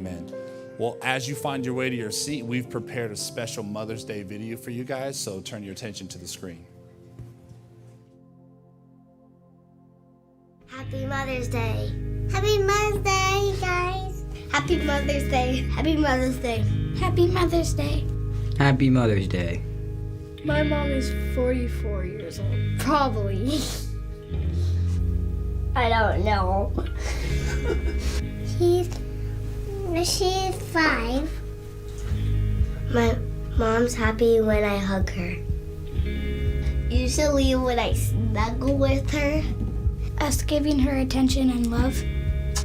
Amen. Well, as you find your way to your seat, we've prepared a special Mother's Day video for you guys, so turn your attention to the screen. Happy Mother's Day. Happy Mother's Day, guys. Happy Mother's Day. Happy Mother's Day. Happy Mother's Day. Happy Mother's Day. My mom is 44 years old. Probably. I don't know. She's 5. My mom's happy when I hug her. Usually when I snuggle with her. Us giving her attention and love.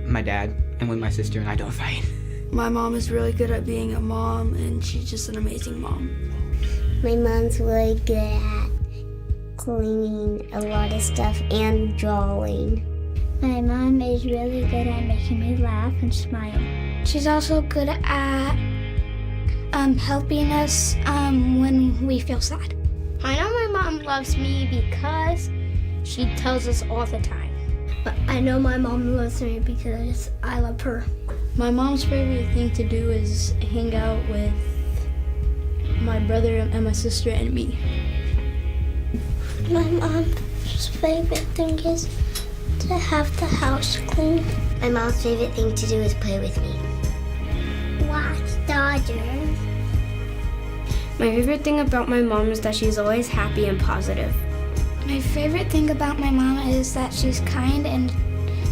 My dad, and when my sister and I don't fight. My mom is really good at being a mom, and she's just an amazing mom. My mom's really good at cleaning a lot of stuff and drawing. My mom is really good at making me laugh and smile. She's also good at helping us when we feel sad. I know my mom loves me because she tells us all the time. But I know my mom loves me because I love her. My mom's favorite thing to do is hang out with my brother and my sister and me. My mom's favorite thing is to have the house clean. My mom's favorite thing to do is play with me. Watch Dodgers. My favorite thing about my mom is that she's always happy and positive. My favorite thing about my mom is that she's kind and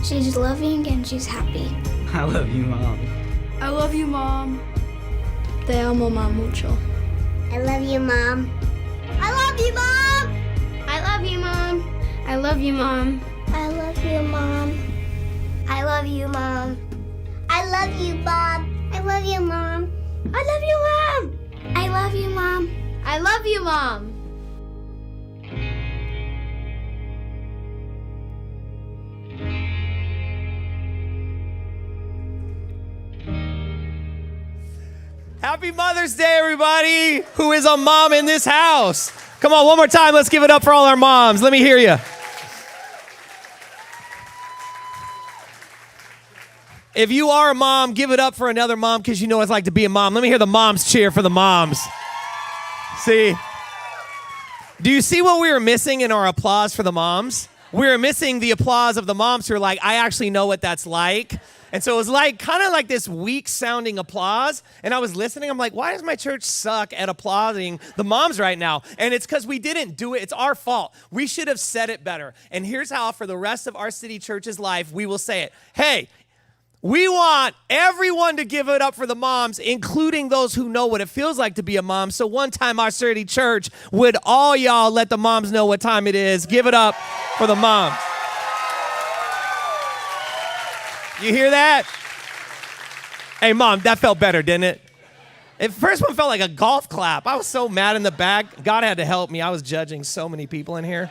she's loving and she's happy. I love you, Mom. I love you, Mom. Te amo, mucho. I love you, Mom. I love you, Mom. I love you, Mom. I love you, Mom. I love you, Mom. I love you, Mom. I love you, Bob. I love you, Mom. I love you, Mom. I love you, Mom. I love you, Mom. Happy Mother's Day, everybody who is a mom in this house. Come on, one more time. Let's give it up for all our moms. Let me hear you. If you are a mom, give it up for another mom because you know what it's like to be a mom. Let me hear the moms cheer for the moms. See? Do you see what we were missing in our applause for the moms? We were missing the applause of the moms who are like, I actually know what that's like. And so it was like kind of like this weak sounding applause. And I was listening. I'm like, why does my church suck at applauding the moms right now? And it's because we didn't do it. It's our fault. We should have said it better. And here's how for the rest of our city church's life, we will say it. Hey, we want everyone to give it up for the moms, including those who know what it feels like to be a mom. So one time our city church, would all y'all let the moms know what time it is? Give it up for the moms. You hear that? Hey, Mom, that felt better, didn't it? The first one felt like a golf clap. I was so mad in the back. God had to help me. I was judging so many people in here.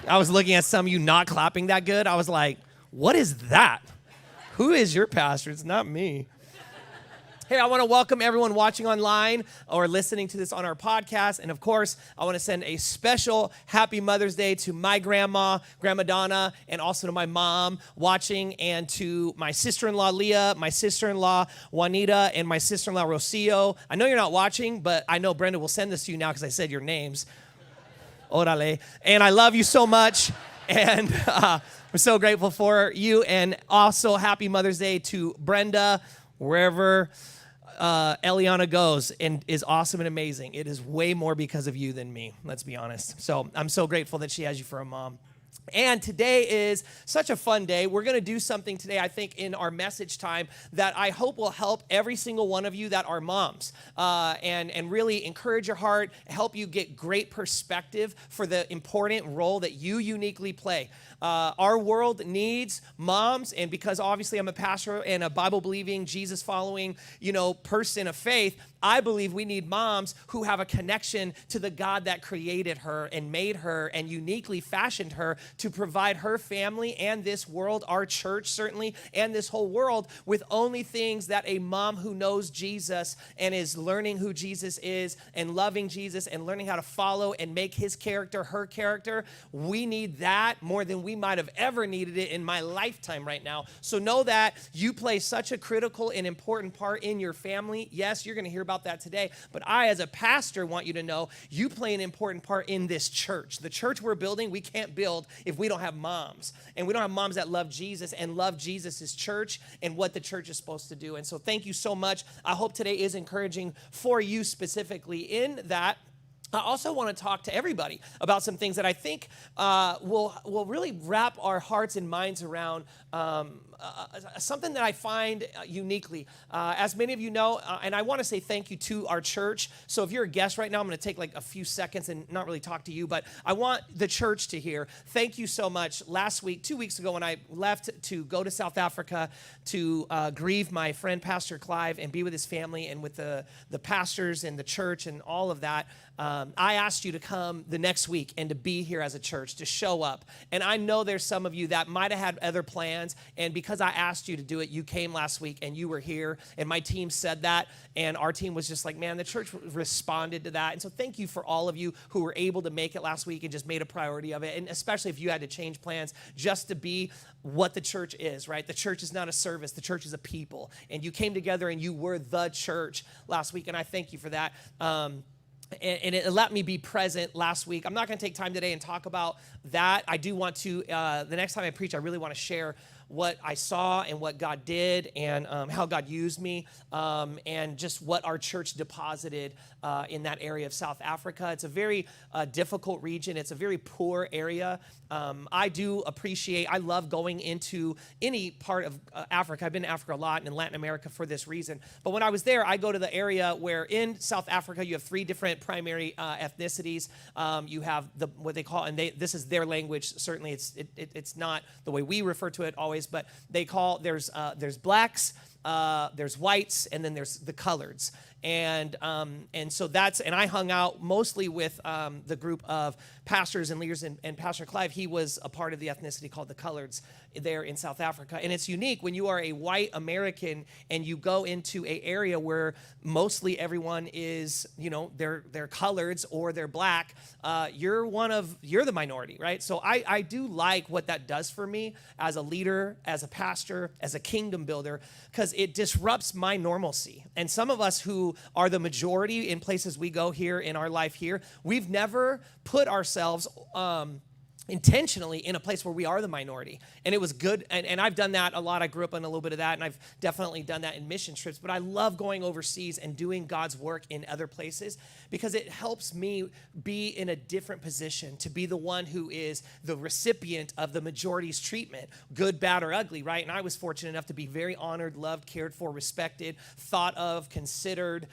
I was looking at some of you not clapping that good. I was like, what is that? Who is your pastor? It's not me. Hey, I want to welcome everyone watching online or listening to this on our podcast. And of course, I want to send a special happy Mother's Day to my grandma, Grandma Donna, and also to my mom watching, and to my sister-in-law, Leah, my sister-in-law, Juanita, and my sister-in-law, Rocio. I know you're not watching, but I know Brenda will send this to you now because I said your names. Orale. And I love you so much. And we're so grateful for you. And also happy Mother's Day to Brenda, wherever Eliana goes, and is awesome and amazing. It is way more because of you than me, let's be honest. So I'm so grateful that she has you for a mom. And today is such a fun day. We're going to do something today, I think, in our message time that I hope will help every single one of you that are moms and really encourage your heart, help you get great perspective for the important role that you uniquely play. Our world needs moms, and because obviously I'm a pastor and a Bible-believing, Jesus-following, person of faith, I believe we need moms who have a connection to the God that created her and made her and uniquely fashioned her to provide her family and this world, our church certainly, and this whole world with only things that a mom who knows Jesus and is learning who Jesus is and loving Jesus and learning how to follow and make his character her character. We need that more than we might have ever needed it in my lifetime right now. So know that you play such a critical and important part in your family. Yes, you're going to hear about that today, but I, as a pastor, want you to know you play an important part in this church. The church we're building, we can't build if we don't have moms. And we don't have moms that love Jesus and love Jesus' church and what the church is supposed to do. And so thank you so much. I hope today is encouraging for you specifically in that. I also want to talk to everybody about some things that I think will really wrap our hearts and minds around something that I find uniquely. As many of you know, and I want to say thank you to our church. So if you're a guest right now, I'm going to take like a few seconds and not really talk to you, but I want the church to hear. Thank you so much. Last week, 2 weeks ago, when I left to go to South Africa to grieve my friend Pastor Clive and be with his family and with the pastors and the church and all of that, I asked you to come the next week and to be here as a church, to show up. And I know there's some of you that might have had other plans, and because I asked you to do it, you came last week and you were here, and my team said that, and our team was just like, man, the church responded to that. And so thank you for all of you who were able to make it last week and just made a priority of it, and especially if you had to change plans just to be what the church is, right? The church is not a service. The church is a people, and you came together and you were the church last week, and I thank you for that. And it let me be present last week. I'm not going to take time today and talk about that. I do want to, the next time I preach, I really want to share what I saw and what God did and how God used me and just what our church deposited in that area of South Africa. It's a very difficult region. It's a very poor area. I do appreciate, I love going into any part of Africa. I've been to Africa a lot and in Latin America for this reason. But when I was there, I go to the area where in South Africa, you have three different primary ethnicities. You have what they call, and this is their language. Certainly it's not the way we refer to it always, but they call, there's blacks, there's whites, and then there's the coloreds. And so and I hung out mostly with the group of pastors and leaders, and Pastor Clive, he was a part of the ethnicity called the coloreds there in South Africa. And it's unique when you are a white American and you go into an area where mostly everyone is, they're coloreds or they're black, you're the minority, right? So I do like what that does for me as a leader, as a pastor, as a kingdom builder, because it disrupts my normalcy. And some of us who are the majority in places we go here in our life here, we've never put ourselves intentionally in a place where we are the minority. And it was good. And I've done that a lot. I grew up in a little bit of that, and I've definitely done that in mission trips. But I love going overseas and doing God's work in other places because it helps me be in a different position, to be the one who is the recipient of the majority's treatment, good, bad, or ugly, right? And I was fortunate enough to be very honored, loved, cared for, respected, thought of, considered.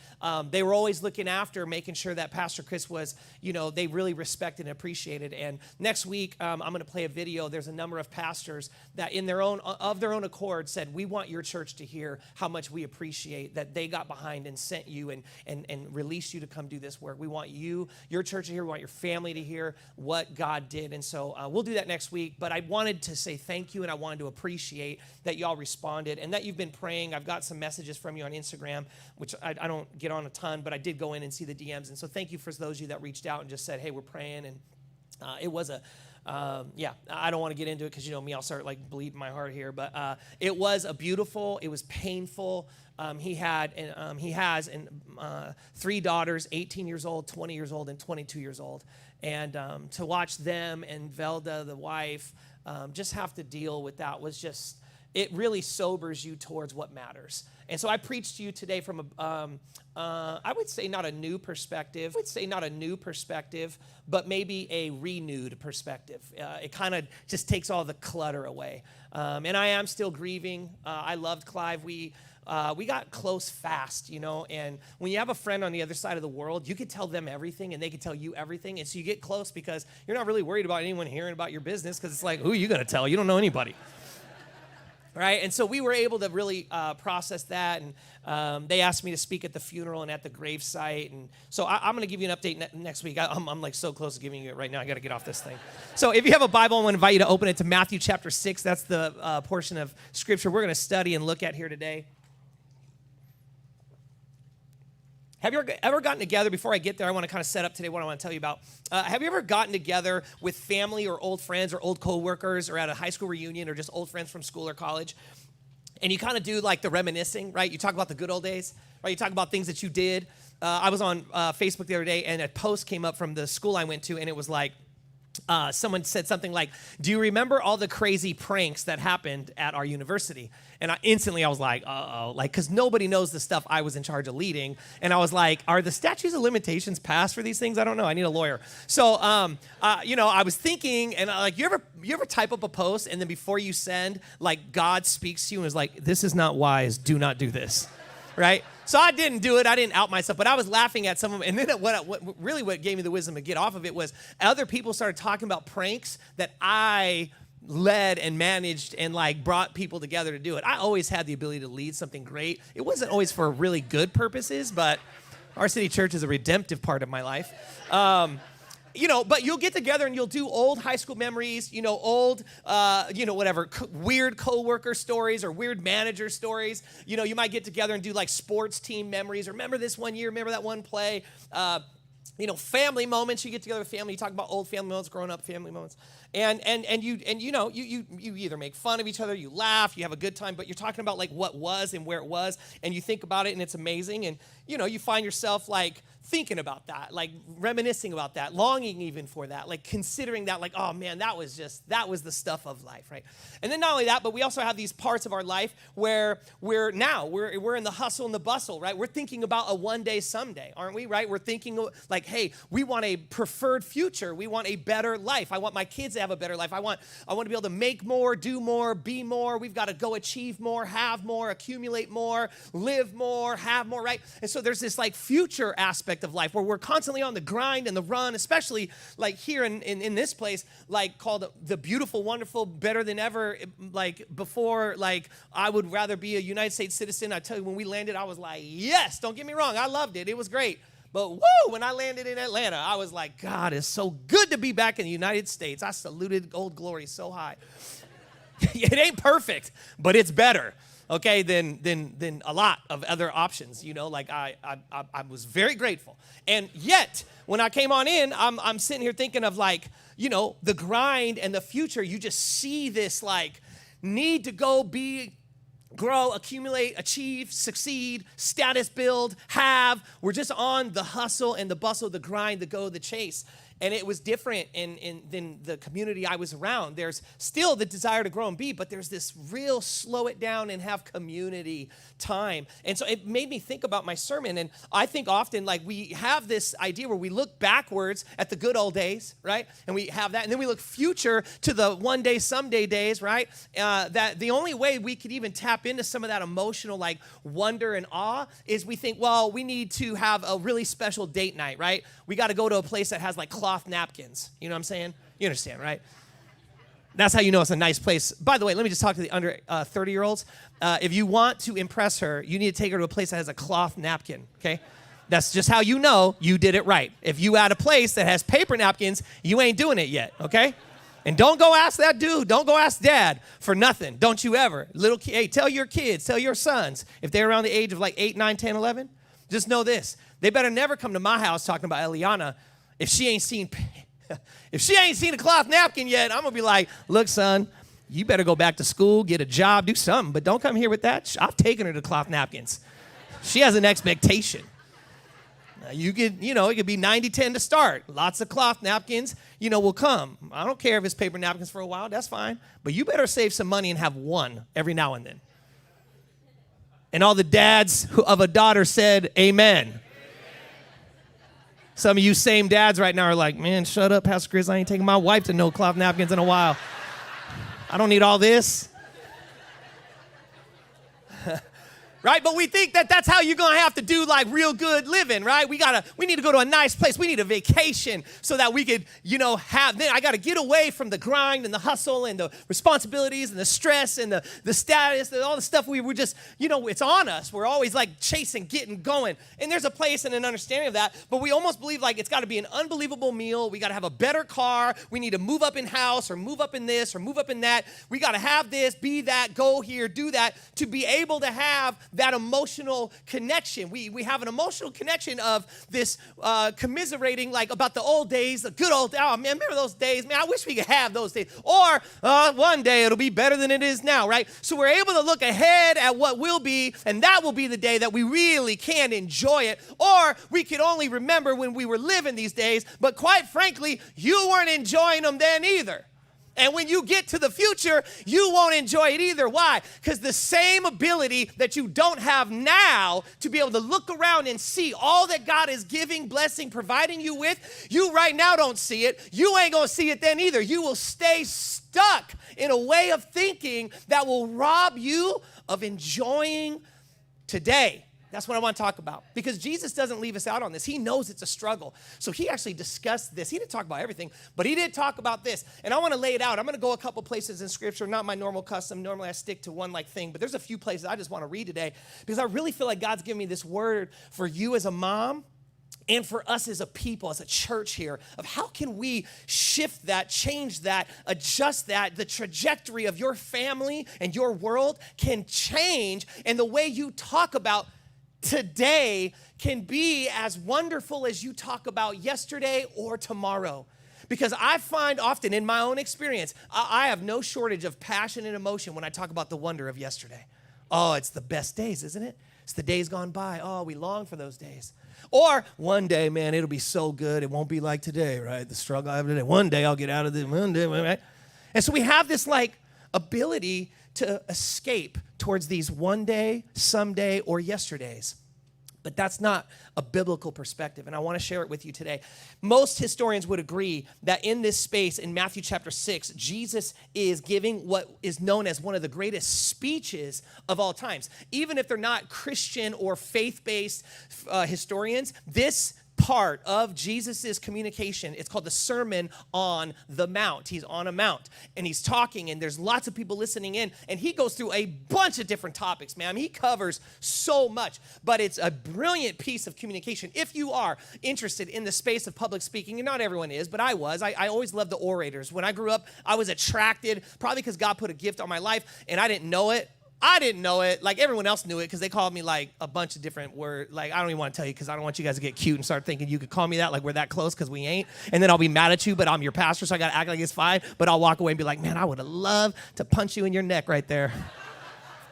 They were always looking after, making sure that Pastor Chris was, they really respected and appreciated. And next week, I'm going to play a video. There's a number of pastors that of their own accord said, we want your church to hear how much we appreciate that they got behind and sent you and released you to come do this work. We want your church to hear, we want your family to hear what God did. And so we'll do that next week. But I wanted to say thank you, and I wanted to appreciate that y'all responded and that you've been praying. I've got some messages from you on Instagram, which I don't get on a ton, but I did go in and see the DMs. And so thank you for those of you that reached out and just said, hey, we're praying. And it was I don't want to get into it because me, I'll start like bleeding my heart here. But it was it was painful. He has 3 daughters, 18 years old, 20 years old, and 22 years old. And to watch them and Velda, the wife, just have to deal with that was just, it really sobers you towards what matters. And so I preached to you today from I would say not a new perspective, but maybe a renewed perspective. It kind of just takes all the clutter away. And I am still grieving. I loved Clive. We got close fast, and when you have a friend on the other side of the world, you could tell them everything and they could tell you everything. And so you get close because you're not really worried about anyone hearing about your business because it's like, who are you going to tell? You don't know anybody. right? And so we were able to really process that, and they asked me to speak at the funeral and at the gravesite, and so I'm going to give you an update next week. I'm like so close to giving you it right now. I got to get off this thing. So if you have a Bible, I want to invite you to open it to Matthew chapter 6. That's the portion of Scripture we're going to study and look at here today. Have you ever gotten together, before I get there, I want to kind of set up today what I want to tell you about. Have you ever gotten together with family or old friends or old coworkers or at a high school reunion or just old friends from school or college? And you kind of do like the reminiscing, right? You talk about the good old days, right? You talk about things that you did. I was on Facebook the other day, and a post came up from the school I went to, and it was like, someone said something like, do you remember all the crazy pranks that happened at our university? And I was like, uh-oh, like, because nobody knows the stuff I was in charge of leading. And I was like, are the statutes of limitations passed for these things? I don't know. I need a lawyer. So, I was thinking, and like, you ever type up a post, and then before you send, like, God speaks to you and is like, this is not wise. Do not do this, right? So I didn't do it. I didn't out myself, but I was laughing at some of them. And then what gave me the wisdom to get off of it was other people started talking about pranks that I led and managed and like brought people together to do it. I always had the ability to lead something great. It wasn't always for really good purposes, but our city church is a redemptive part of my life. But you'll get together and you'll do old high school memories, old, weird coworker stories or weird manager stories. You might get together and do like sports team memories. Remember this one year? Remember that one play? Family moments. You get together with family. You talk about old family moments, growing up family moments, and you either make fun of each other, you laugh, you have a good time, but you're talking about like what was and where it was, and you think about it, and it's amazing, and you find yourself like thinking about that, like reminiscing about that, longing even for that, like considering that, like, oh man, that was the stuff of life, right? And then not only that, but we also have these parts of our life where we're in the hustle and the bustle, right? We're thinking about a one day someday, aren't we, right? We're thinking like, hey, we want a preferred future. We want a better life. I want my kids to have a better life. I want to be able to make more, do more, be more. We've got to go achieve more, have more, accumulate more, live more, have more, right? And so there's this like future aspect of life where we're constantly on the grind and the run, especially like here in this place, like called the beautiful, wonderful, better than ever. Like before, like I would rather be a United States citizen. I tell you, when we landed, I was like, yes, don't get me wrong. I loved it. It was great. But when I landed in Atlanta, I was like, God, it's so good to be back in the United States. I saluted Old Glory so high. It ain't perfect, but it's better. Okay, than a lot of other options, like I was very grateful. And yet, when I came on in, I'm sitting here thinking of like, the grind and the future. You just see this like need to go grow, accumulate, achieve, succeed, status build, have. We're just on the hustle and the bustle, the grind, the go, the chase. And it was different than the community I was around. There's still the desire to grow and be, but there's this real slow it down and have community time. And so it made me think about my sermon. And I think often like we have this idea where we look backwards at the good old days, right? And we have that. And then we look future to the one day, someday days, right? That the only way we could even tap into some of that emotional like wonder and awe is we think, well, we need to have a really special date night, right? We got to go to a place that has like cloth napkins. You know what I'm saying? You understand, right? That's how you know it's a nice place. By the way, let me just talk to the under 30-year-olds. If you want to impress her, you need to take her to a place that has a cloth napkin, okay? That's just how you know you did it right. If you at a place that has paper napkins, you ain't doing it yet, okay? And don't go ask that dude. Don't go ask dad for nothing. Don't you ever. Hey, tell your kids, tell your sons, if they're around the age of like 8, 9, 10, 11, just know this. They better never come to my house talking about Eliana if she ain't seen a cloth napkin yet. I'm going to be like, look, son, you better go back to school, get a job, do something, but don't come here with that. I've taken her to cloth napkins. She has an expectation. You could, it could be 90-10 to start. Lots of cloth napkins, will come. I don't care if it's paper napkins for a while. That's fine. But you better save some money and have one every now and then. And all the dads of a daughter said, amen. Some of you same dads right now are like, man, shut up, Pastor Chris. I ain't taking my wife to no cloth napkins in a while. I don't need all this. right? But we think that that's how you're going to have to do like real good living, right? We need to go to a nice place. We need a vacation so that we could, then I got to get away from the grind and the hustle and the responsibilities and the stress and the status and all the stuff we were just, it's on us. We're always like chasing, getting going. And there's a place and an understanding of that, but we almost believe like it's got to be an unbelievable meal. We got to have a better car. We need to move up in house or move up in this or move up in that. We got to have this, be that, go here, do that to be able to have that emotional connection. We have an emotional connection of this commiserating like about the old days, the good old, oh man, remember those days? Man, I wish we could have those days. Or one day it'll be better than it is now, right? So we're able to look ahead at what will be, and that will be the day that we really can enjoy it. Or we can only remember when we were living these days, but quite frankly, you weren't enjoying them then either. And when you get to the future, you won't enjoy it either. Why? Because the same ability that you don't have now to be able to look around and see all that God is giving, blessing, providing you with, you right now don't see it. You ain't going to see it then either. You will stay stuck in a way of thinking that will rob you of enjoying today. That's what I want to talk about, because Jesus doesn't leave us out on this. He knows it's a struggle. So he actually discussed this. He didn't talk about everything, but he did talk about this. And I want to lay it out. I'm going to go a couple places in Scripture, not my normal custom. Normally I stick to one like thing, but there's a few places I just want to read today because I really feel like God's given me this word for you as a mom and for us as a people, as a church here, of how can we shift that, change that, adjust that. The trajectory of your family and your world can change, and the way you talk about today can be as wonderful as you talk about yesterday or tomorrow. Because I find often in my own experience, I have no shortage of passion and emotion when I talk about the wonder of yesterday. Oh, it's the best days, isn't it? It's the days gone by. Oh, we long for those days. Or one day, man, it'll be so good. It won't be like today, right? The struggle I have today. One day I'll get out of this. One day, right? And so we have this like ability to escape towards these one day, someday, or yesterdays. But that's not a biblical perspective, and I want to share it with you today. Most historians would agree that in this space, in Matthew chapter 6, Jesus is giving what is known as one of the greatest speeches of all times. Even if they're not Christian or faith-based historians, this part of Jesus's communication, it's called the Sermon on the Mount. He's on a mount and he's talking, and there's lots of people listening in, and he goes through a bunch of different topics, man. He covers so much, but it's a brilliant piece of communication. If you are interested in the space of public speaking, and not everyone is, but I was. I always loved the orators. When I grew up, I was attracted, probably because God put a gift on my life and I didn't know it. Like everyone else knew it because they called me like a bunch of different words. Like, I don't even want to tell you because I don't want you guys to get cute and start thinking you could call me that, like we're that close, because we ain't. And then I'll be mad at you, but I'm your pastor, so I got to act like it's fine. But I'll walk away and be like, man, I would have loved to punch you in your neck right there.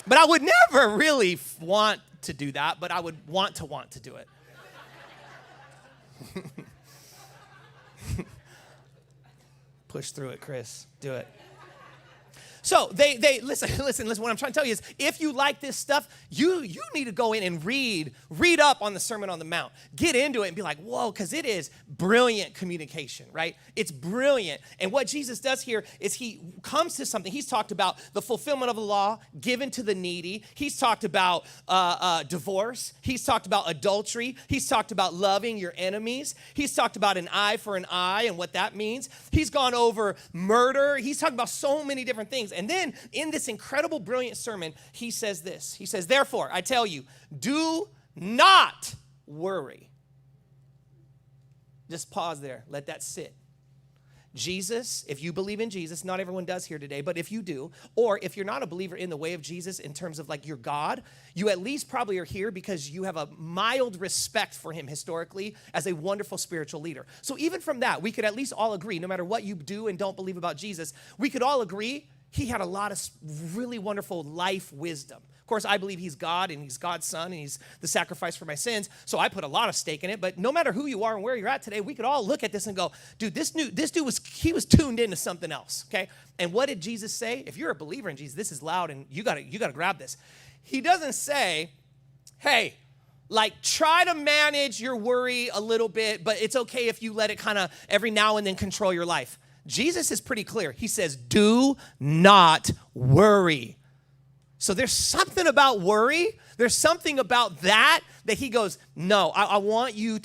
But I would never really want to do that, but I would want to do it. Push through it, Chris. Do it. So they listen, what I'm trying to tell you is if you like this stuff, you need to go in and read up on the Sermon on the Mount. Get into it and be like, whoa, because it is brilliant communication, right? It's brilliant. And what Jesus does here is he comes to something. He's talked about the fulfillment of the law given to the needy. He's talked about divorce. He's talked about adultery. He's talked about loving your enemies. He's talked about an eye for an eye and what that means. He's gone over murder. He's talked about so many different things. And then in this incredible, brilliant sermon, he says this. He says, therefore, I tell you, do not worry. Just pause there. Let that sit. Jesus, if you believe in Jesus, not everyone does here today, but if you do, or if you're not a believer in the way of Jesus in terms of like your God, you at least probably are here because you have a mild respect for him historically as a wonderful spiritual leader. So even from that, we could at least all agree, no matter what you do and don't believe about Jesus, we could all agree he had a lot of really wonderful life wisdom. Of course, I believe he's God and he's God's son and he's the sacrifice for my sins. So I put a lot of stake in it. But no matter who you are and where you're at today, we could all look at this and go, dude, this dude was tuned into something else. Okay. And what did Jesus say? If you're a believer in Jesus, this is loud and you gotta grab this. He doesn't say, hey, like try to manage your worry a little bit, but it's okay if you let it kind of every now and then control your life. Jesus is pretty clear. He says, do not worry. So there's something about worry There's something about that he goes, no, I want you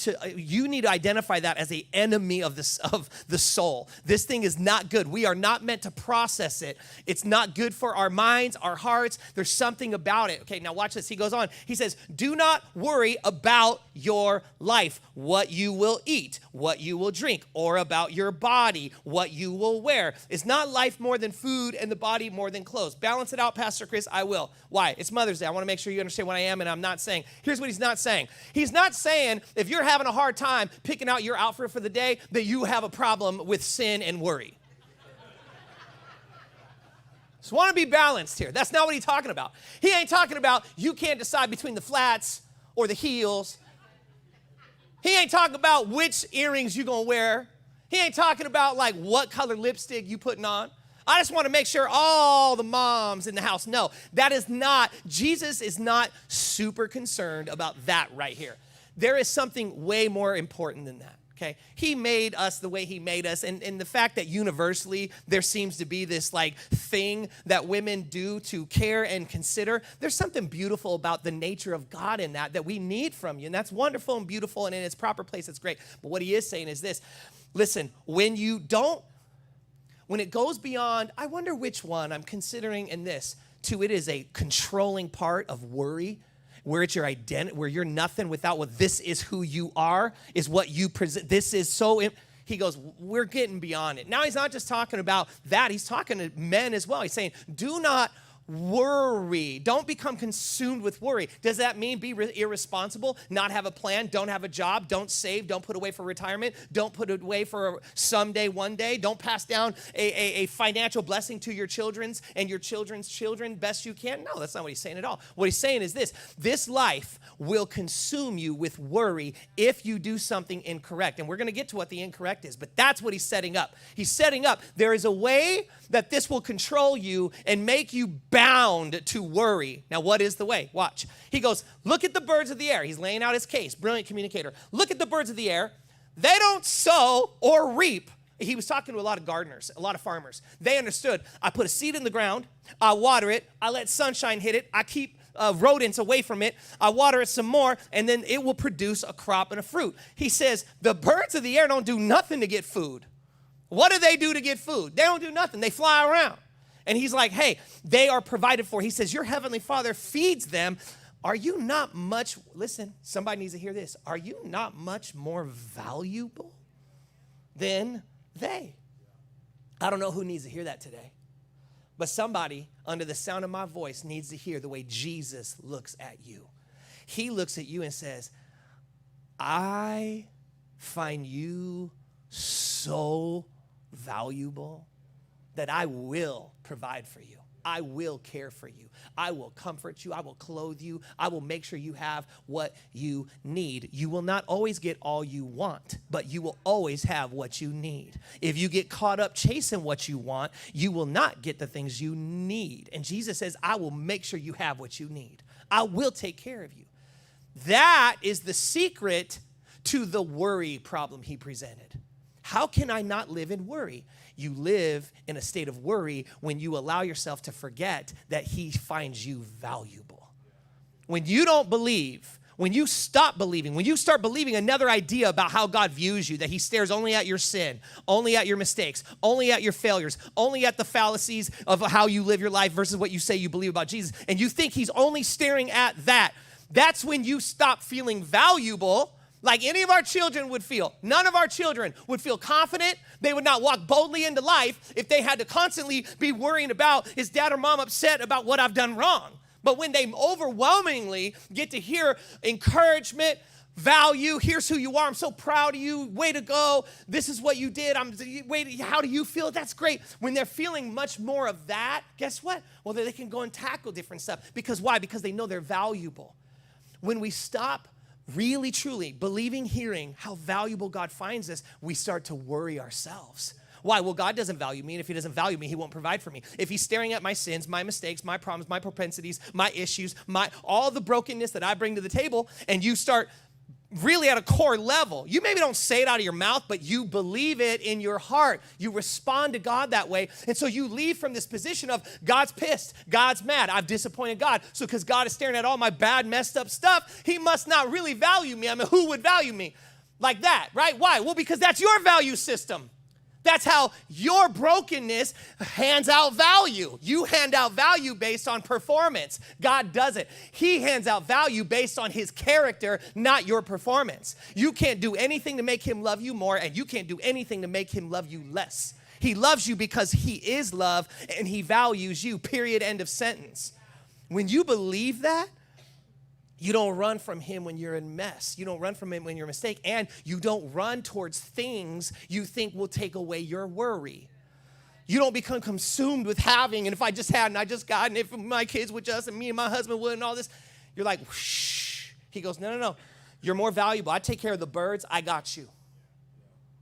need to identify that as an enemy of the soul. This thing is not good. We are not meant to process it. It's not good for our minds, our hearts. There's something about it. Okay, now watch this. He goes on. He says, do not worry about your life, what you will eat, what you will drink, or about your body, what you will wear. Is not life more than food and the body more than clothes? Balance it out, Pastor Chris. I will. Why? It's Mother's Day. I want to make sure you understand what I am and I'm not saying. Here's what he's not saying. He's not saying if you're having a hard time picking out your outfit for the day that you have a problem with sin and worry. Just want to be balanced here. That's not what he's talking about. He ain't talking about you can't decide between the flats or the heels. He ain't talking about which earrings you're going to wear. He ain't talking about like what color lipstick you putting on. I just want to make sure all the moms in the house know that is not, Jesus is not super concerned about that right here. There is something way more important than that, okay? He made us the way he made us, and the fact that universally there seems to be this like thing that women do to care and consider, there's something beautiful about the nature of God in that we need from you, and that's wonderful and beautiful, and in its proper place, it's great. But what he is saying is this, listen, when it goes beyond, I wonder which one I'm considering in this, to it is a controlling part of worry, where it's your identity, where you're nothing without what this is who you are, is what you present. This is so, he goes, we're getting beyond it. Now he's not just talking about that, he's talking to men as well. He's saying, do not worry. Don't become consumed with worry. Does that mean be irresponsible, not have a plan, don't have a job, don't save, don't put away for retirement, don't put away for someday, one day, don't pass down a financial blessing to your children's and your children's children best you can? No, that's not what he's saying at all. What he's saying is this life will consume you with worry if you do something incorrect. And we're going to get to what the incorrect is, but that's what he's setting up. He's setting up, there is a way that this will control you and make you bound to worry. Now, what is the way? Watch. He goes, look at the birds of the air. He's laying out his case. Brilliant communicator. Look at the birds of the air. They don't sow or reap. He was talking to a lot of gardeners, a lot of farmers. They understood. I put a seed in the ground. I water it. I let sunshine hit it. I keep rodents away from it. I water it some more, and then it will produce a crop and a fruit. He says, the birds of the air don't do nothing to get food. What do they do to get food? They don't do nothing. They fly around. And he's like, hey, they are provided for. He says, your heavenly Father feeds them. Are you not much, listen, somebody needs to hear this. Are you not much more valuable than they? I don't know who needs to hear that today, but somebody under the sound of my voice needs to hear the way Jesus looks at you. He looks at you and says, I find you so valuable that I will provide for you. I will care for you. I will comfort you. I will clothe you. I will make sure you have what you need. You will not always get all you want, but you will always have what you need. If you get caught up chasing what you want, you will not get the things you need. And Jesus says, I will make sure you have what you need. I will take care of you. That is the secret to the worry problem he presented. How can I not live in worry? You live in a state of worry when you allow yourself to forget that he finds you valuable. When you don't believe, when you stop believing, when you start believing another idea about how God views you, that he stares only at your sin, only at your mistakes, only at your failures, only at the fallacies of how you live your life versus what you say you believe about Jesus, and you think he's only staring at that, that's when you stop feeling valuable like any of our children would feel. None of our children would feel confident. They would not walk boldly into life if they had to constantly be worrying about, is dad or mom upset about what I've done wrong? But when they overwhelmingly get to hear encouragement, value, here's who you are, I'm so proud of you, way to go, this is what you did, wait, how do you feel? That's great. When they're feeling much more of that, guess what? Well, they can go and tackle different stuff. Because why? Because they know they're valuable. When we stop really, truly believing, hearing how valuable God finds us, we start to worry ourselves. Why? Well, God doesn't value me, and if he doesn't value me, he won't provide for me. If he's staring at my sins, my mistakes, my problems, my propensities, my issues, all the brokenness that I bring to the table, and you start really at a core level. You maybe don't say it out of your mouth, but you believe it in your heart. You respond to God that way. And so you leave from this position of God's pissed, God's mad, I've disappointed God. So because God is staring at all my bad, messed up stuff, he must not really value me. I mean, who would value me like that, right? Why? Well, because that's your value system. That's how your brokenness hands out value. You hand out value based on performance. God doesn't. He hands out value based on his character, not your performance. You can't do anything to make him love you more, and you can't do anything to make him love you less. He loves you because he is love, and he values you, period, end of sentence. When you believe that, you don't run from him when you're in mess. You don't run from him when you're a mistake. And you don't run towards things you think will take away your worry. You don't become consumed with having, and if I just had, and I just got, and if my kids would just, and me and my husband would, and all this. You're like, shh. He goes, no. You're more valuable. I take care of the birds. I got you.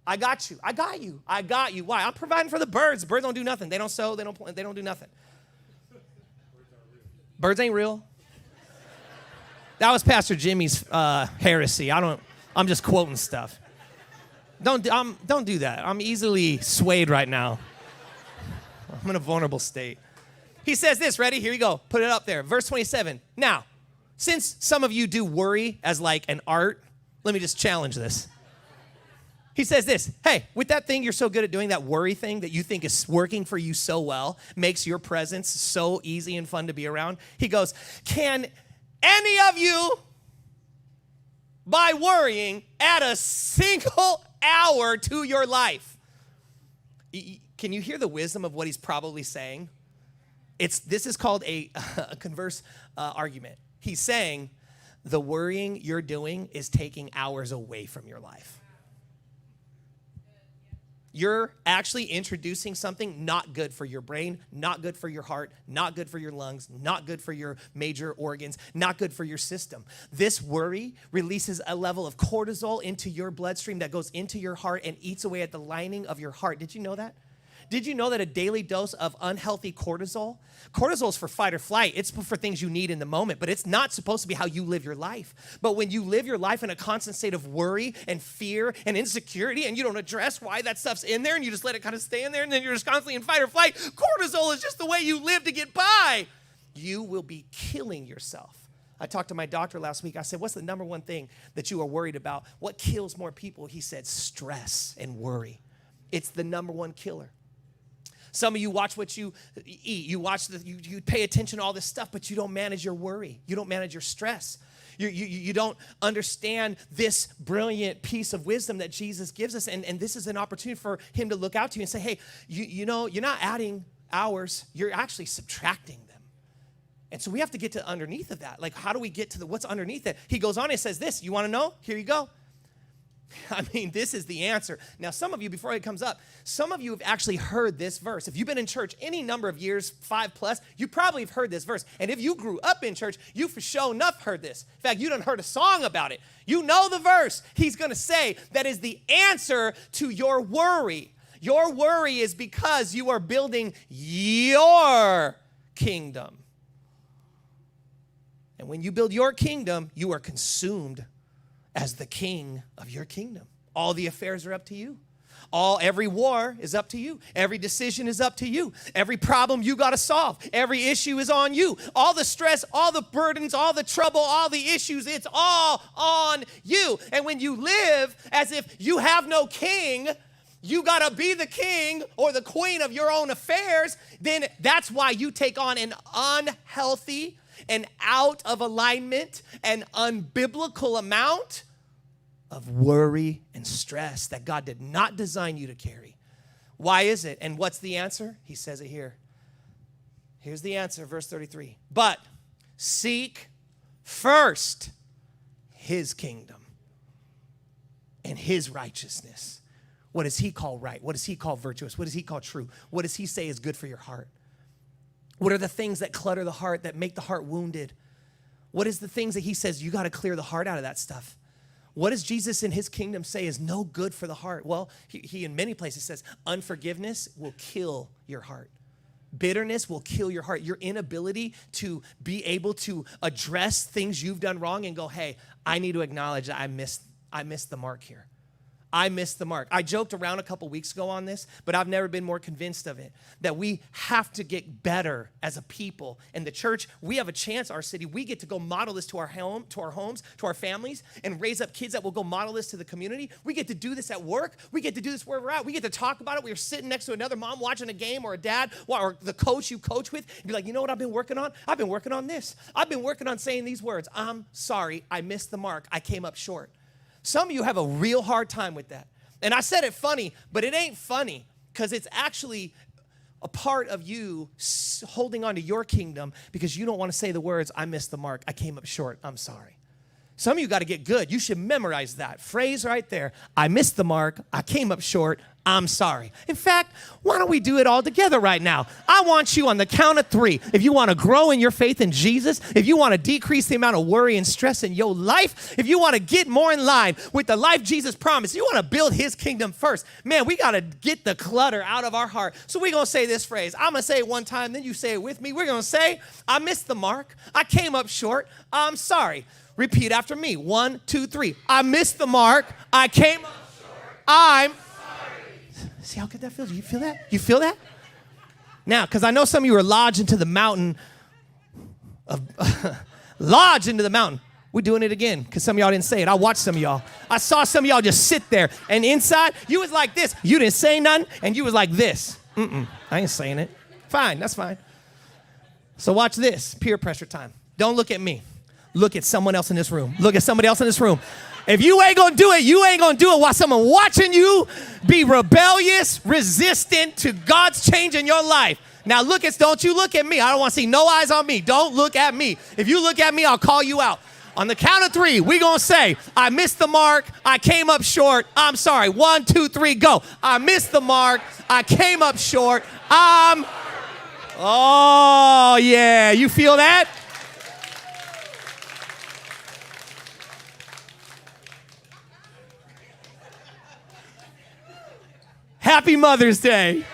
I got you. I got you. I got you. Why? I'm providing for the birds. The birds don't do nothing. They don't sow. They don't plant. They don't do nothing. Birds ain't real. That was Pastor Jimmy's heresy. I'm just quoting stuff. Don't do that. I'm easily swayed right now. I'm in a vulnerable state. He says this, ready? Here you go. Put it up there. Verse 27. Now, since some of you do worry as like an art, let me just challenge this. He says this, hey, with that thing you're so good at doing, that worry thing that you think is working for you so well, makes your presence so easy and fun to be around. He goes, can any of you, by worrying, add a single hour to your life? Can you hear the wisdom of what he's probably saying? This is called a converse argument. He's saying the worrying you're doing is taking hours away from your life. You're actually introducing something not good for your brain, not good for your heart, not good for your lungs, not good for your major organs, not good for your system. This worry releases a level of cortisol into your bloodstream that goes into your heart and eats away at the lining of your heart. Did you know that? Did you know that a daily dose of unhealthy cortisol is for fight or flight. It's for things you need in the moment, but it's not supposed to be how you live your life. But when you live your life in a constant state of worry and fear and insecurity, and you don't address why that stuff's in there, and you just let it kind of stay in there, and then you're just constantly in fight or flight, cortisol is just the way you live to get by. You will be killing yourself. I talked to my doctor last week. I said, what's the number one thing that you are worried about? What kills more people? He said, stress and worry. It's the number one killer. Some of you watch what you eat. You pay attention to all this stuff, but you don't manage your worry. You don't manage your stress. You don't understand this brilliant piece of wisdom that Jesus gives us. And this is an opportunity for him to look out to you and say, hey, you know, you're not adding hours. You're actually subtracting them. And so we have to get to underneath of that. Like, how do we get to what's underneath it? He goes on and says this. You want to know? Here you go. I mean, this is the answer. Now, some of you, before it comes up, some of you have actually heard this verse. If you've been in church any number of years, 5+, you probably have heard this verse. And if you grew up in church, you for sure enough heard this. In fact, you done heard a song about it. You know the verse. He's going to say that is the answer to your worry. Your worry is because you are building your kingdom. And when you build your kingdom, you are consumed as the king of your kingdom. All the affairs are up to you. Every war is up to you. Every decision is up to you. Every problem you got to solve. Every issue is on you. All the stress, all the burdens, all the trouble, all the issues, it's all on you. And when you live as if you have no king, you got to be the king or the queen of your own affairs, then that's why you take on an unhealthy and out of alignment and unbiblical amount of worry and stress that God did not design you to carry. Why is it? And what's the answer? He says it here. Here's the answer, verse 33. But seek first his kingdom and his righteousness. What does he call right? What does he call virtuous? What does he call true? What does he say is good for your heart? What are the things that clutter the heart, that make the heart wounded? What is the things that he says, you got to clear the heart out of that stuff? What does Jesus in his kingdom say is no good for the heart? Well, he in many places says unforgiveness will kill your heart. Bitterness will kill your heart. Your inability to be able to address things you've done wrong and go, hey, I need to acknowledge that I missed the mark here. I missed the mark. I joked around a couple weeks ago on this, but I've never been more convinced of it, that we have to get better as a people. In the church, we have a chance, our city, we get to go model this to our home, to our homes, to our families, and raise up kids that will go model this to the community. We get to do this at work. We get to do this where we're at. We get to talk about it. We're sitting next to another mom watching a game, or a dad, or the coach you coach with, and be like, you know what I've been working on? I've been working on this. I've been working on saying these words. I'm sorry, I missed the mark. I came up short. Some of you have a real hard time with that. And I said it funny, but it ain't funny, because it's actually a part of you holding on to your kingdom because you don't want to say the words, I missed the mark, I came up short, I'm sorry. Some of you got to get good. You should memorize that phrase right there. I missed the mark, I came up short, I'm sorry. In fact, why don't we do it all together right now? I want you on the count of 3. If you want to grow in your faith in Jesus, if you want to decrease the amount of worry and stress in your life, if you want to get more in line with the life Jesus promised, you want to build his kingdom first, man, we got to get the clutter out of our heart. So we're going to say this phrase. I'm going to say it one time, then you say it with me. We're going to say, I missed the mark. I came up short. I'm sorry. Repeat after me. 1, 2, 3. I missed the mark. I came up short. I'm See how good that feels? You feel that? You feel that? Now, because I know some of you are lodged into the mountain lodged into the mountain. We're doing it again because some of y'all didn't say it. I watched some of y'all. I saw some of y'all just sit there, and inside, you was like this. You didn't say nothing, and you was like this. I ain't saying it. Fine, that's fine. So watch this, peer pressure time. Don't look at me. Look at someone else in this room. Look at somebody else in this room. If you ain't gonna do it, you ain't gonna do it while someone watching you be rebellious, resistant to God's change in your life. Now don't you look at me. I don't wanna see no eyes on me. Don't look at me. If you look at me, I'll call you out. On the count of 3, we gonna say, I missed the mark, I came up short, I'm sorry. 1, 2, 3, go. I missed the mark, I came up short, oh yeah, you feel that? Happy Mother's Day.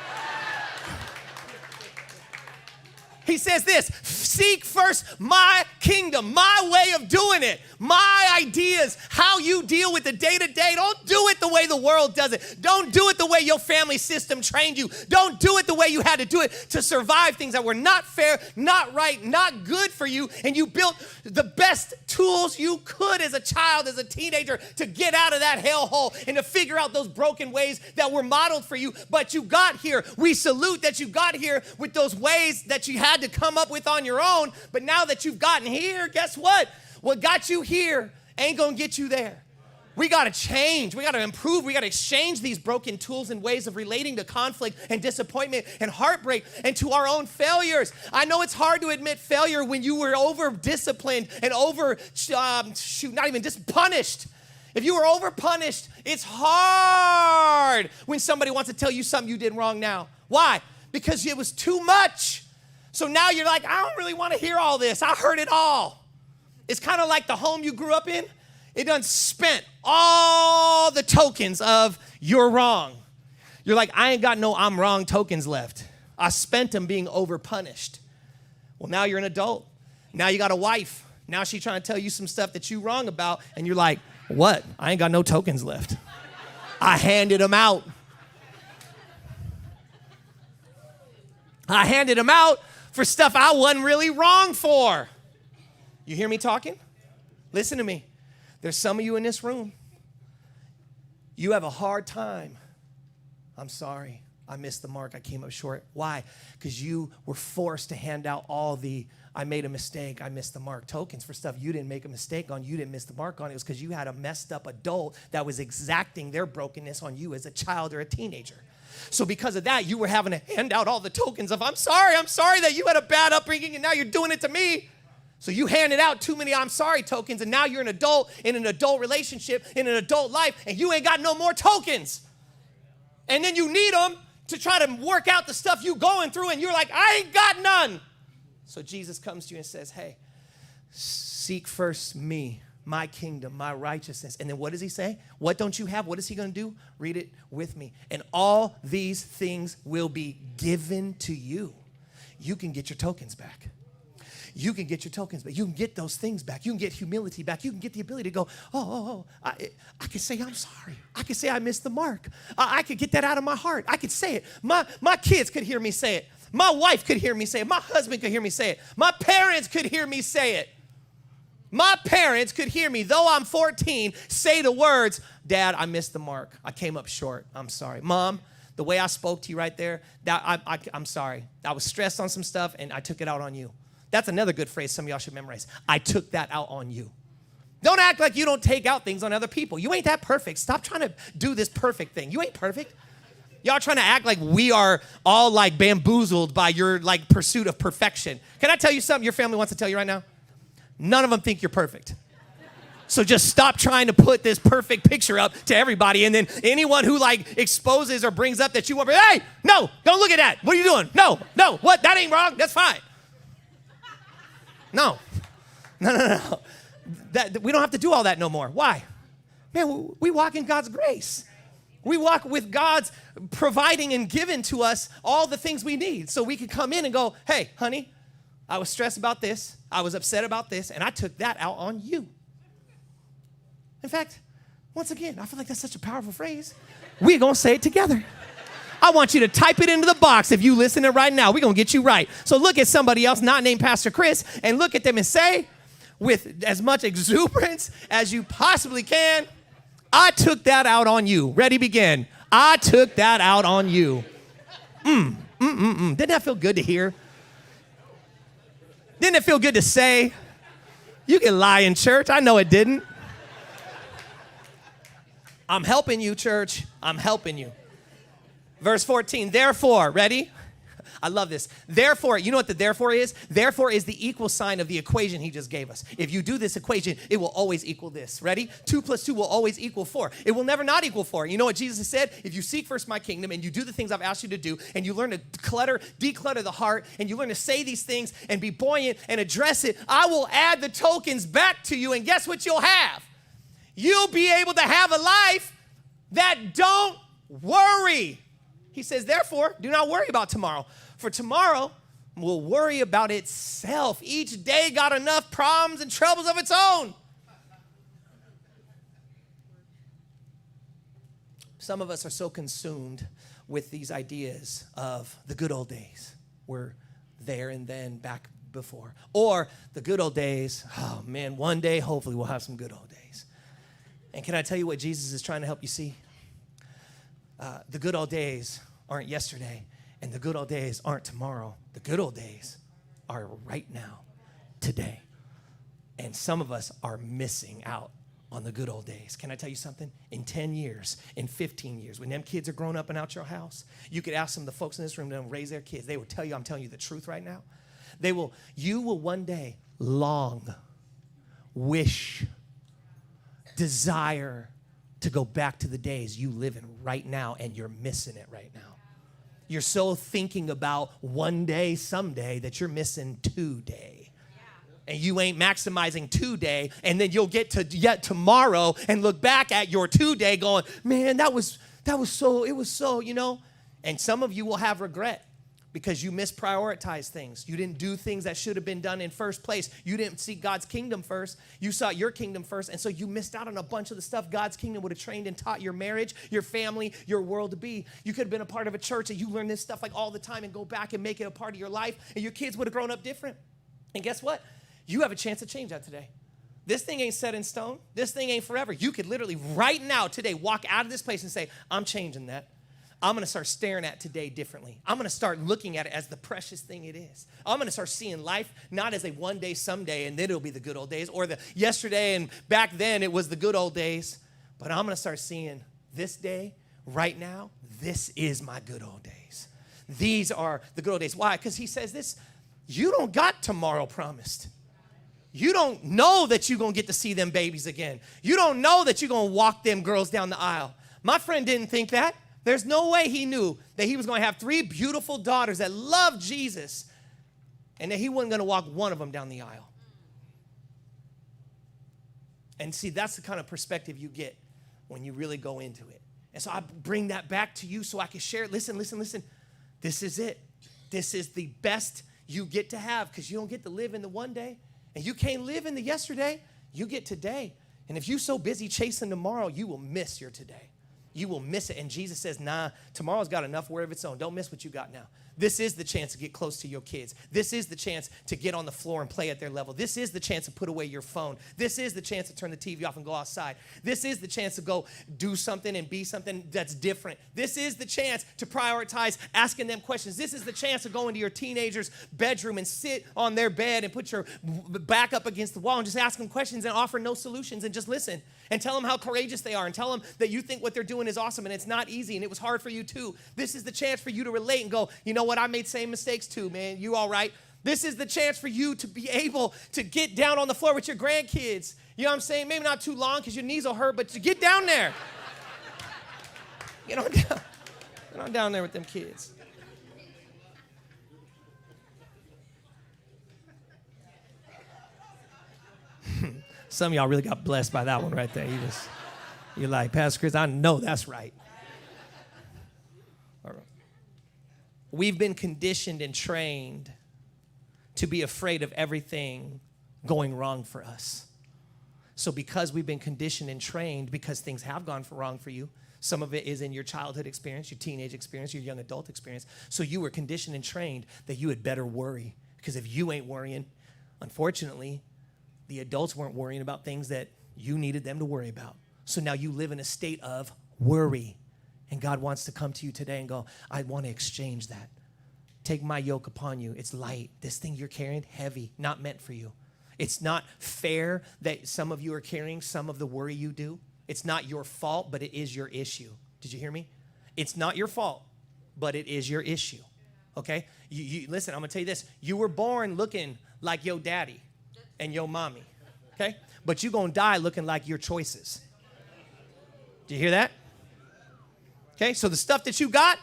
He says this, seek first my kingdom, my way of doing it, my ideas, how you deal with the day-to-day. Don't do it the way the world does it. Don't do it the way your family system trained you. Don't do it the way you had to do it to survive things that were not fair, not right, not good for you, and you built the best tools you could as a child, as a teenager, to get out of that hellhole and to figure out those broken ways that were modeled for you. But you got here. We salute that you got here with those ways that you had to come up with on your own. But now that you've gotten here, guess what? What got you here ain't gonna get you there. We gotta change, we gotta improve, we gotta exchange these broken tools and ways of relating to conflict and disappointment and heartbreak and to our own failures. I know it's hard to admit failure when you were over-disciplined and punished. If you were over-punished, it's hard when somebody wants to tell you something you did wrong now. Why? Because it was too much. So now you're like, I don't really want to hear all this. I heard it all. It's kind of like the home you grew up in. It done spent all the tokens of you're wrong. You're like, I ain't got no I'm wrong tokens left. I spent them being over-punished. Well, now you're an adult. Now you got a wife. Now she's trying to tell you some stuff that you wrong about, and you're like, what? I ain't got no tokens left. I handed them out. I handed them out for stuff I wasn't really wrong for. You hear me talking? Listen to me. There's some of you in this room. You have a hard time. I'm sorry. I missed the mark. I came up short. Why? Because you were forced to hand out all the I made a mistake, I missed the mark tokens for stuff you didn't make a mistake on, you didn't miss the mark on. It was because you had a messed up adult that was exacting their brokenness on you as a child or a teenager. So because of that, you were having to hand out all the tokens of, I'm sorry that you had a bad upbringing and now you're doing it to me. So you handed out too many I'm sorry tokens, and now you're an adult in an adult relationship, in an adult life, and you ain't got no more tokens. And then you need them to try to work out the stuff you going through, and you're like, I ain't got none. So Jesus comes to you and says, hey, seek first me, my kingdom, my righteousness. And then what does he say? What don't you have? What is he going to do? Read it with me. And all these things will be given to you. You can get your tokens back. you can get your tokens back. You can get those things back. You can get humility back. You can get the ability to go, I can say I'm sorry. I can say I missed the mark. I could get that out of my heart. I could say it. My kids could hear me say it. My wife could hear me say it. My husband could hear me say it. My parents could hear me say it. My parents could hear me, though I'm 14, say the words, Dad, I missed the mark. I came up short. I'm sorry. Mom, the way I spoke to you right there, I'm sorry. I was stressed on some stuff, and I took it out on you. That's another good phrase some of y'all should memorize. I took that out on you. Don't act like you don't take out things on other people. You ain't that perfect. Stop trying to do this perfect thing. You ain't perfect. Y'all trying to act like we are all like bamboozled by your like pursuit of perfection. Can I tell you something your family wants to tell you right now? None of them think you're perfect. So just stop trying to put this perfect picture up to everybody, and then anyone who like exposes or brings up that you want, hey, no, don't look at that. What are you doing? No, what? That ain't wrong. That's fine. No. That we don't have to do all that no more. Why? Man, we walk in God's grace. We walk with God's providing and giving to us all the things we need, so we can come in and go, hey, honey, I was stressed about this. I was upset about this, and I took that out on you. In fact, once again, I feel like that's such a powerful phrase. We're going to say it together. I want you to type it into the box if you listening right now. We're going to get you right. So look at somebody else not named Pastor Chris and look at them and say, with as much exuberance as you possibly can, I took that out on you. Ready, begin. I took that out on you. Didn't that feel good to hear? Didn't it feel good to say? You can lie in church. I know it didn't. I'm helping you, church. I'm helping you. Verse 14, therefore, ready? I love this. Therefore, you know what the therefore is? Therefore is the equal sign of the equation he just gave us. If you do this equation, it will always equal this. Ready? 2 + 2 will always equal 4. It will never not equal 4. You know what Jesus said? If you seek first my kingdom and you do the things I've asked you to do and you learn to declutter the heart and you learn to say these things and be buoyant and address it, I will add the tokens back to you, and guess what you'll have? You'll be able to have a life that don't worry. He says, therefore, do not worry about tomorrow, for tomorrow will worry about itself. Each day got enough problems and troubles of its own. Some of us are so consumed with these ideas of the good old days. We're there and then back before. Or the good old days, oh man, one day hopefully we'll have some good old days. And can I tell you what Jesus is trying to help you see? The good old days aren't yesterday, and the good old days aren't tomorrow. The good old days are right now, today. And some of us are missing out on the good old days. Can I tell you something? In 10 years, in 15 years, when them kids are grown up and out your house, you could ask some of the folks in this room to raise their kids. They will tell you, I'm telling you the truth right now. You will one day long, wish, desire to go back to the days you live in right now, and you're missing it right now. You're so thinking about one day, someday, that you're missing today. And you ain't maximizing today, and then you'll get to yet tomorrow and look back at your today going, man, it was so, you know. And some of you will have regret because you misprioritized things. You didn't do things that should have been done in first place. You didn't seek God's kingdom first. You sought your kingdom first, and so you missed out on a bunch of the stuff God's kingdom would have trained and taught your marriage, your family, your world to be. You could have been a part of a church and you learn this stuff like all the time and go back and make it a part of your life, and your kids would have grown up different. And guess what? You have a chance to change that today. This thing ain't set in stone. This thing ain't forever. You could literally right now today walk out of this place and say, I'm changing that. I'm going to start staring at today differently. I'm going to start looking at it as the precious thing it is. I'm going to start seeing life not as a one day, someday, and then it'll be the good old days, or the yesterday and back then it was the good old days. But I'm going to start seeing this day, right now, this is my good old days. These are the good old days. Why? Because he says this, you don't got tomorrow promised. You don't know that you're going to get to see them babies again. You don't know that you're going to walk them girls down the aisle. My friend didn't think that. There's no way he knew that he was going to have 3 beautiful daughters that loved Jesus and that he wasn't going to walk one of them down the aisle. And see, that's the kind of perspective you get when you really go into it. And so I bring that back to you so I can share it. Listen. This is it. This is the best you get to have, because you don't get to live in the one day, and you can't live in the yesterday. You get today. And if you're so busy chasing tomorrow, you will miss your today. You will miss it. And Jesus says, nah, tomorrow's got enough worry of its own. Don't miss what you got now. This is the chance to get close to your kids. This is the chance to get on the floor and play at their level. This is the chance to put away your phone. This is the chance to turn the TV off and go outside. This is the chance to go do something and be something that's different. This is the chance to prioritize asking them questions. This is the chance to go into your teenager's bedroom and sit on their bed and put your back up against the wall and just ask them questions and offer no solutions and just listen and tell them how courageous they are and tell them that you think what they're doing is awesome and it's not easy and it was hard for you too. This is the chance for you to relate and go, you know what, I made same mistakes too, man. You all right? This is the chance for you to be able to get down on the floor with your grandkids. You know what I'm saying? Maybe not too long because your knees will hurt, but to get down there. Get on down there with them kids. Some of y'all really got blessed by that one right there. You're like, Pastor Chris, I know that's right. All right. We've been conditioned and trained to be afraid of everything going wrong for us. So because we've been conditioned and trained, because things have gone wrong for you, some of it is in your childhood experience, your teenage experience, your young adult experience. So you were conditioned and trained that you had better worry. Because if you ain't worrying, unfortunately, the adults weren't worrying about things that you needed them to worry about. So now you live in a state of worry. And God wants to come to you today and go, I want to exchange that. Take my yoke upon you. It's light. This thing you're carrying, heavy, not meant for you. It's not fair that some of you are carrying some of the worry you do. It's not your fault, but it is your issue. Did you hear me? It's not your fault, but it is your issue. Okay? You listen, I'm going to tell you this. You were born looking like your daddy and your mommy. Okay? But you're going to die looking like your choices. Do you hear that? Okay? So the stuff that you got,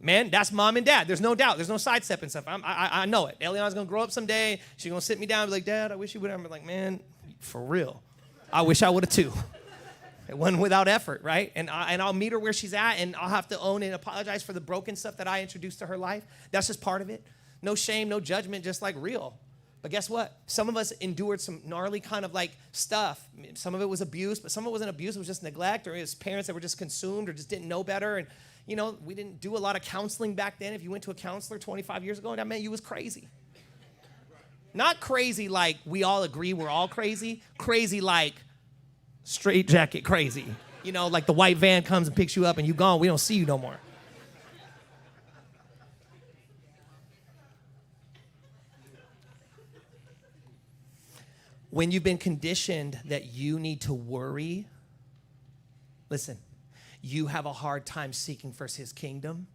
man, that's mom and dad. There's no doubt. There's no sidestepping stuff. I know it. Eliana's going to grow up someday. She's going to sit me down and be like, Dad, I wish you would. I'm like, man, for real. I wish I would have too. It wasn't without effort, right? And I'll meet her where she's at, and I'll have to own and apologize for the broken stuff that I introduced to her life. That's just part of it. No shame, no judgment, just like real. But guess what? Some of us endured some gnarly kind of like stuff. Some of it was abuse, but some of it wasn't abuse. It was just neglect, or it was parents that were just consumed or just didn't know better. And, you know, we didn't do a lot of counseling back then. If you went to a counselor 25 years ago, that meant you was crazy. Not crazy like we all agree we're all crazy. Crazy like straight jacket crazy. You know, like the white van comes and picks you up and you gone. We don't see you no more. When you've been conditioned that you need to worry, listen, you have a hard time seeking first his kingdom,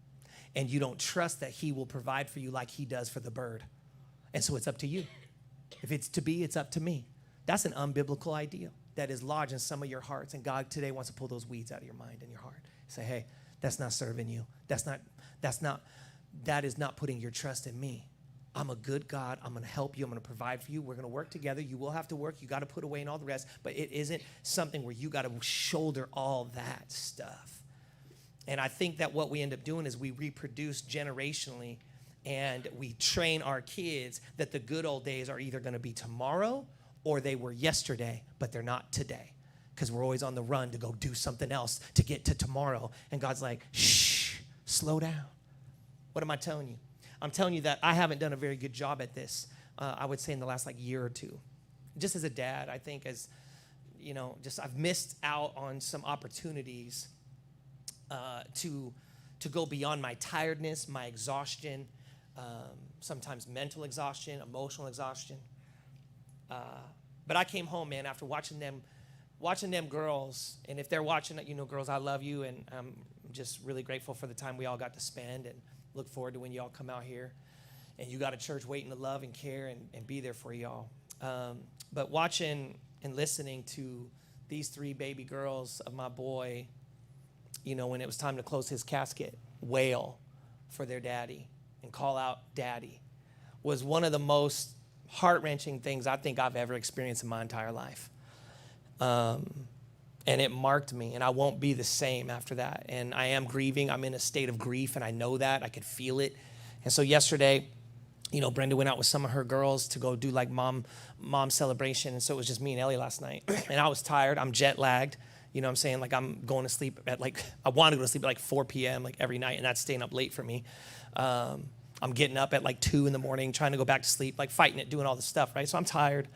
and you don't trust that he will provide for you like he does for the bird. And so it's up to you. If it's to be, it's up to me. That's an unbiblical idea that is lodged in some of your hearts, and God today wants to pull those weeds out of your mind and your heart. Say, hey, that's not serving you. That is not putting your trust in me. I'm a good God. I'm going to help you. I'm going to provide for you. We're going to work together. You will have to work. You got to put away and all the rest. But it isn't something where you got to shoulder all that stuff. And I think that what we end up doing is we reproduce generationally, and we train our kids that the good old days are either going to be tomorrow or they were yesterday, but they're not today. Because we're always on the run to go do something else to get to tomorrow. And God's like, shh, slow down. What am I telling you? I'm telling you that I haven't done a very good job at this, I would say in the last year or two. Just as a dad, I think I've missed out on some opportunities to go beyond my tiredness, my exhaustion, sometimes mental exhaustion, emotional exhaustion. But I came home, man, after watching them girls, and if they're watching it, girls, I love you, and I'm just really grateful for the time we all got to spend, and look forward to when y'all come out here and you got a church waiting to love and care and be there for y'all. But watching and listening to these three baby girls of my boy, when it was time to close his casket, wail for their daddy and call out daddy was one of the most heart-wrenching things I think I've ever experienced in my entire life. And it marked me, and I won't be the same after that. And I am grieving. I'm in a state of grief, and I know that. I could feel it. And so yesterday, Brenda went out with some of her girls to go do like mom celebration. And so it was just me and Ellie last night. And I was tired. I'm jet lagged. You know what I'm saying? Like I'm going to sleep at I want to go to sleep at like 4 p.m. like every night. And that's staying up late for me. I'm getting up at like 2 in the morning, trying to go back to sleep, like fighting it, doing all this stuff, right? So I'm tired.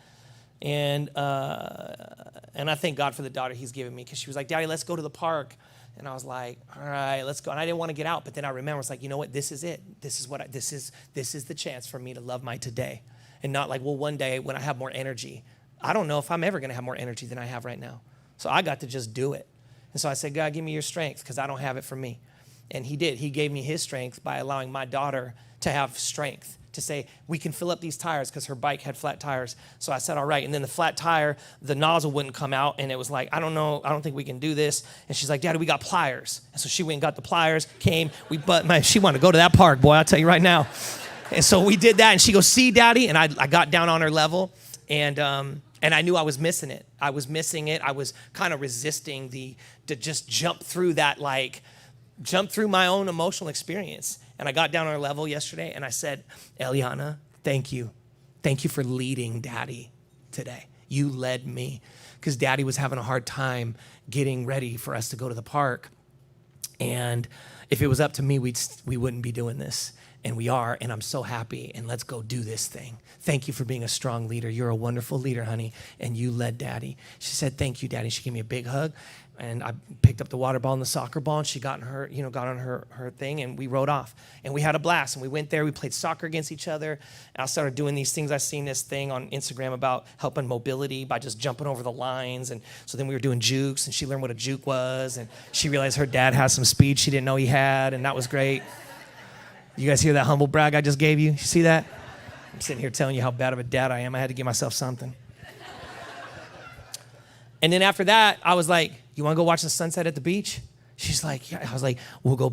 And I thank God for the daughter he's given me, because she was like, Daddy, let's go to the park. And I was like, all right, let's go. And I didn't want to get out, but then I remember, it's like, you know what? This is it. This is the chance for me to love my today. And not like, well, one day when I have more energy. I don't know if I'm ever going to have more energy than I have right now. So I got to just do it. And so I said, God, give me your strength, because I don't have it for me. And he did. He gave me his strength by allowing my daughter to have strength, to say, we can fill up these tires, because her bike had flat tires. So I said, all right. And then the flat tire, the nozzle wouldn't come out. And it was like, I don't know. I don't think we can do this. And she's like, Daddy, we got pliers. And so she went and got the pliers, came. She wanted to go to that park, boy, I'll tell you right now. And so we did that. And she goes, see, Daddy? And I got down on her level. And I knew I was missing it. I was missing it. I was kind of resisting to just jump through my own emotional experience. And I got down on her level yesterday, and I said, Eliana, thank you. Thank you for leading Daddy today. You led me, because Daddy was having a hard time getting ready for us to go to the park. And if it was up to me, we wouldn't be doing this. And we are, and I'm so happy, and let's go do this thing. Thank you for being a strong leader. You're a wonderful leader, honey, and you led Daddy. She said, thank you, Daddy. She gave me a big hug, and I picked up the water ball and the soccer ball, and she got on her thing, and we rode off. And we had a blast, and we went there. We played soccer against each other, and I started doing these things. I seen this thing on Instagram about helping mobility by just jumping over the lines, and so then we were doing jukes, and she learned what a juke was, and she realized her dad has some speed she didn't know he had, and that was great. You guys hear that humble brag I just gave you? You see that? I'm sitting here telling you how bad of a dad I am. I had to give myself something. And then after that, I was like, you want to go watch the sunset at the beach? She's like, yeah. I was like, we'll go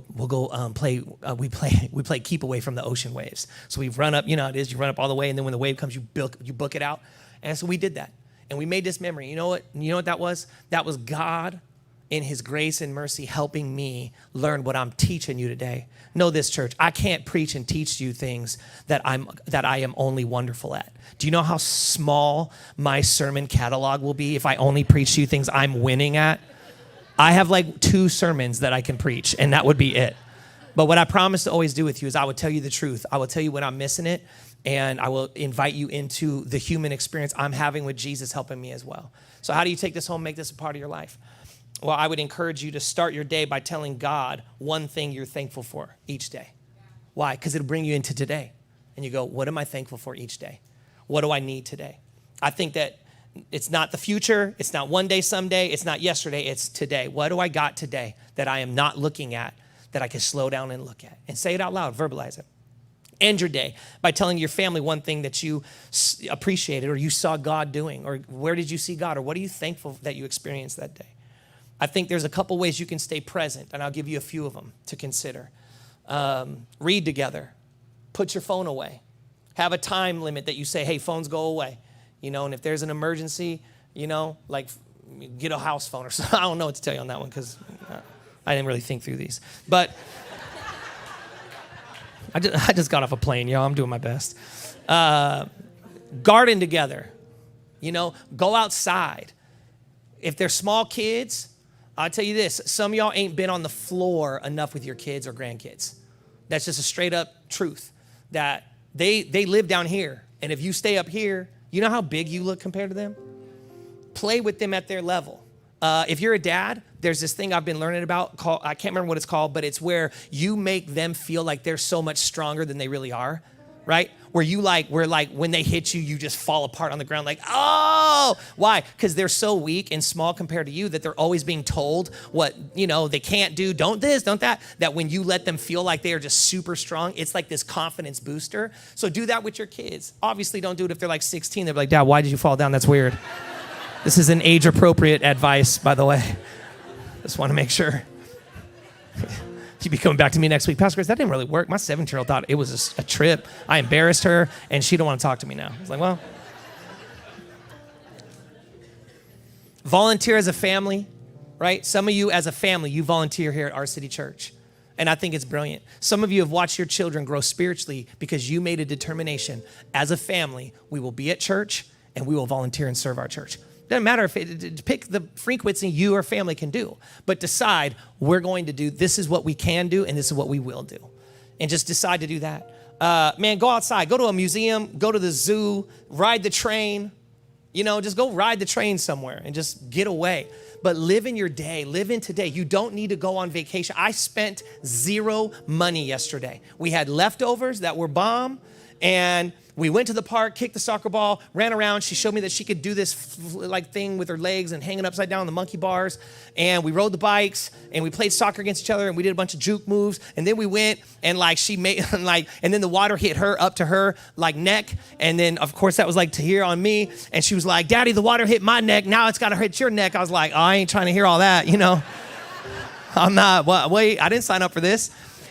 play. We play keep away from the ocean waves. So we run up, you know how it is, you run up all the way, and then when the wave comes, you book it out. And so we did that. And we made this memory. You know what that was? That was God in his grace and mercy helping me learn what I'm teaching you today. Know this, church, I can't preach and teach you things that I am only wonderful at. Do you know how small my sermon catalog will be if I only preach to you things I'm winning at? I have like 2 sermons that I can preach, and that would be it. But what I promise to always do with you is I will tell you the truth. I will tell you when I'm missing it, and I will invite you into the human experience I'm having with Jesus helping me as well. So how do you take this home, make this a part of your life? Well, I would encourage you to start your day by telling God one thing you're thankful for each day. Why? Because it'll bring you into today. And you go, what am I thankful for each day? What do I need today? I think that it's not the future. It's not one day, someday. It's not yesterday. It's today. What do I got today that I am not looking at, that I can slow down and look at? And say it out loud. Verbalize it. End your day by telling your family one thing that you appreciated or you saw God doing, or where did you see God, or what are you thankful that you experienced that day? I think there's a couple ways you can stay present, and I'll give you a few of them to consider. Read together. Put your phone away. Have a time limit that you say, hey, phones go away. And if there's an emergency, like get a house phone or something. I don't know what to tell you on that one, because I didn't really think through these. But I just got off a plane, y'all. I'm doing my best. Garden together. Go outside. If they're small kids, I'll tell you this, some of y'all ain't been on the floor enough with your kids or grandkids. That's just a straight up truth, that they live down here. And if you stay up here, you know how big you look compared to them? Play with them at their level. If you're a dad, there's this thing I've been learning about called, I can't remember what it's called, but it's where you make them feel like they're so much stronger than they really are, right? Where when they hit you, you just fall apart on the ground like, oh, why? Because they're so weak and small compared to you that they're always being told what, they can't do, don't this, don't that when you let them feel like they are just super strong, it's like this confidence booster. So do that with your kids. Obviously, don't do it if they're like 16. They're like, Dad, why did you fall down? That's weird. This is an age-appropriate advice, by the way. Just want to make sure. She'd be coming back to me next week. Pastor Chris, that didn't really work. My 7-year-old thought it was just a trip. I embarrassed her, and she don't want to talk to me now. I was like, well. Volunteer as a family, right? Some of you as a family, you volunteer here at our city church. And I think it's brilliant. Some of you have watched your children grow spiritually because you made a determination. As a family, we will be at church and we will volunteer and serve our church. Doesn't matter if pick the frequency you or family can do, but decide we're going to do, this is what we can do and this is what we will do. And just decide to do that. Man, go outside, go to a museum, go to the zoo, ride the train. Just go ride the train somewhere and just get away. But live in your day, live in today. You don't need to go on vacation. I spent zero money yesterday. We had leftovers that were bomb, and we went to the park, kicked the soccer ball, ran around. She showed me that she could do this thing with her legs and hanging upside down on the monkey bars. And we rode the bikes and we played soccer against each other and we did a bunch of juke moves. And then we went and she made and then the water hit her up to her neck. And then of course that was to here on me. And she was like, Daddy, the water hit my neck. Now it's got to hit your neck. I was like, oh, I ain't trying to hear all that, I'm not, wait, I didn't sign up for this.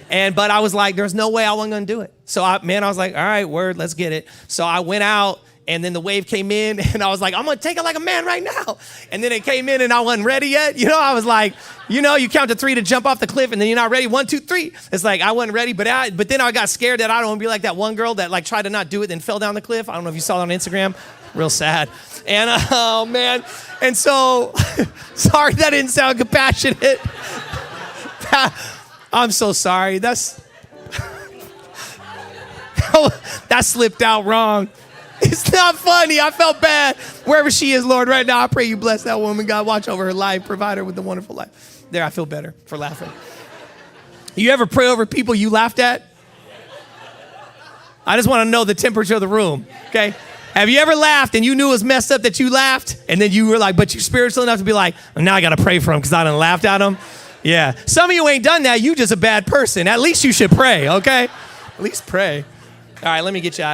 But I was like, there's no way I wasn't going to do it. So I was like, all right, word, let's get it. So I went out and then the wave came in and I was like, I'm going to take it like a man right now. And then it came in and I wasn't ready yet. I was like, you count to 3 to jump off the cliff and then you're not ready. 1, 2, 3. It's like, I wasn't ready. But then I got scared that I don't want to be like that one girl that tried to not do it and fell down the cliff. I don't know if you saw it on Instagram. Real sad. And oh man. And so, sorry, that didn't sound compassionate. I'm so sorry. That slipped out wrong. It's not funny. I felt bad. Wherever she is, Lord, right now, I pray you bless that woman. God, watch over her life. Provide her with a wonderful life. There, I feel better for laughing. You ever pray over people you laughed at? I just want to know the temperature of the room, okay? Have you ever laughed and you knew it was messed up that you laughed? And then you were like, but you're spiritual enough to be like, now I got to pray for him because I done laughed at him. Yeah, some of you ain't done that. You just a bad person. At least you should pray, okay? At least pray. All right, let me get you out of here.